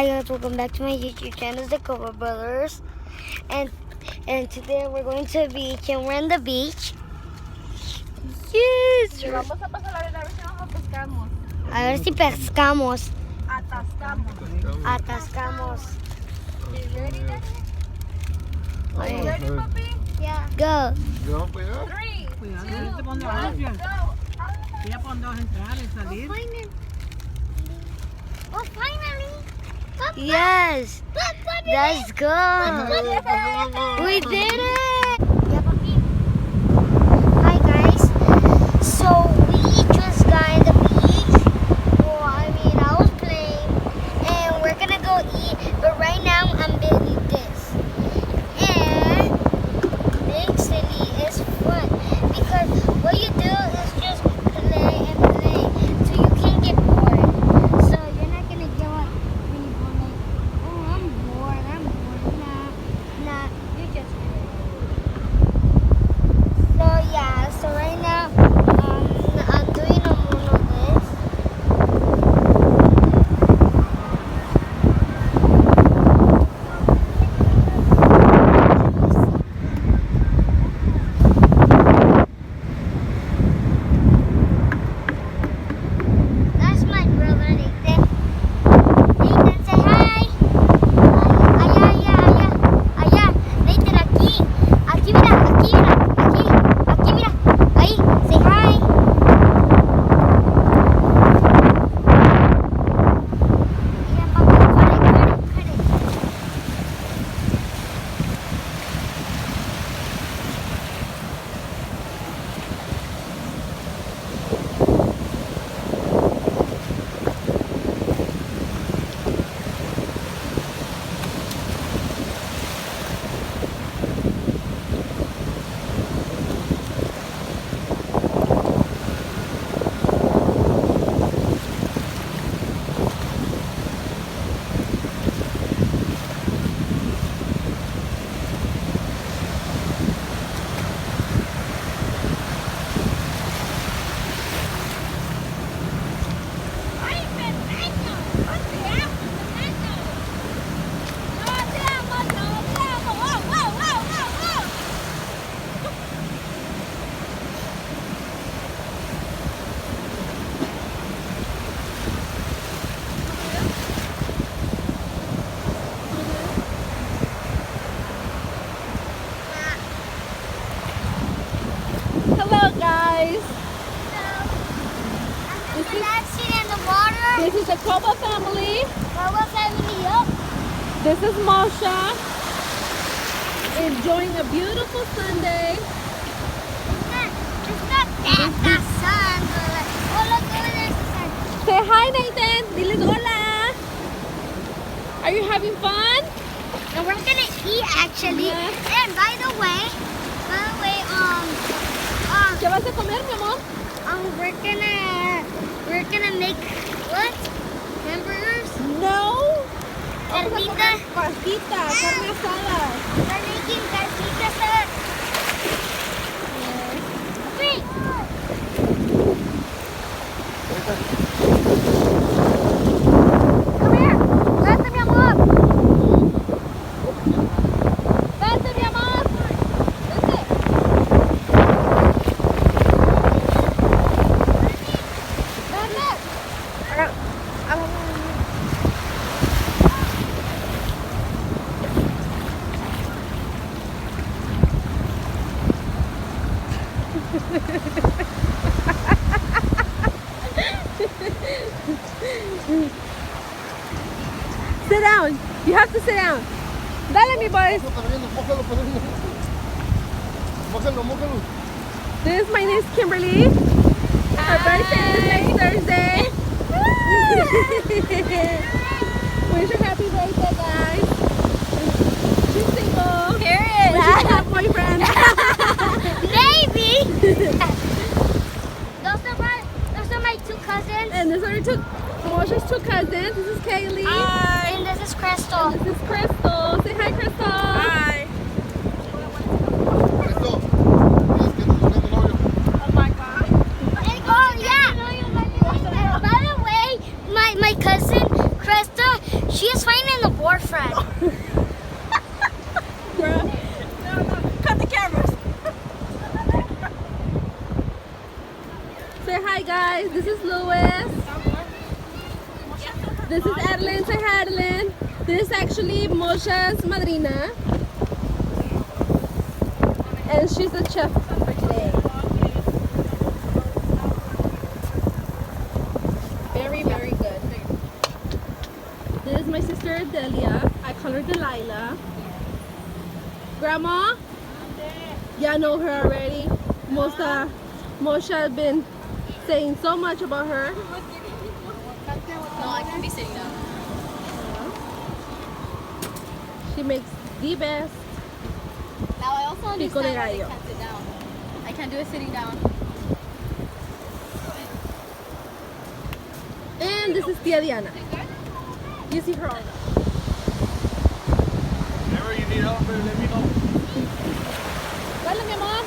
Hi guys, welcome back to my YouTube channel, The Cobra Brothers. And today we're going to the beach and we're on the beach. Yes! Vamos a pasar a ver si nos pescamos. A ver si pescamos. Atascamos. Atascamos. You ready, Daddy? Are you Ready, puppy? Yeah. Go. ¿Vamos para allá? 3, 2, 1, Cuidado, ¿dónde vas, Fiel? go. Mira por dónde vas a entrar y salir. Oh, finally. Yes. Let's go. We did it. Yeah, puppy. Hi guys. So we just got in the beach. Well, I was playing, and we're gonna go eat. But right now I'm building this, and basically it's fun because what you do is just play and play, so you can't get bored. So you're not gonna give up when you go like, oh, I'm bored. Nah, you just play. So yeah, so right now I'm doing a moon of this. That's my brother Nathan. Nathan, say hi. Allá. Nathan, aquí. Aquí, mira. Aquí, mira. Ahí, say hi. Yeah, Papa, cut it. Hello, guys. I'm relaxing in the water. This is the Cobra family. Bubba family up. This is Marsha. Enjoying a beautiful Sunday. It's not the sun, but like, oh look, over there's the sun. Say hi, Nathan. Diles hola. Are you having fun? And we're gonna eat actually. Yeah. And by the way, ¿Qué vas a comer, mi amor? we're gonna make what? Hamburgers? No. Carnita. Pastita, carne asada. We're making carnitas. Wait. Come here. Vete, mi amor. Vete, mi amor. Vete. Sit down. You have to sit down. Dale, mi boy. Mójalo. This is my niece Kimberly. Her birthday is next Thursday. Wish her happy birthday, guys. She's single. Period. But she has a boyfriend. Maybe. Those are my two cousins. And these are Moshe's two cousins. This is Kaylee. And this is Crystal. This is Crystal. Say hi, Crystal. Hi. Esto. Es que no tengo novio. Oh my God. Oh yeah. By the way, my cousin Crystal, She is finding the boyfriend. Bruh. Cut the cameras. Say hi, guys. This is Louis. This is Adeline. Say hi, Adeline. This is actually Moshe's madrina. And she's the chef for today. Very, very good. This is my sister Delia. I call her Delilah. Grandma? Yeah, I know her already. Moshe has been saying so much about her. No, I can be sitting down. She makes the best. Now I also Pico de understand why I gallo. can't sit down. I can't do it sitting down. And this is Tia Diana. You see her all. Whenever you need help, let me know. Dale, mi amor.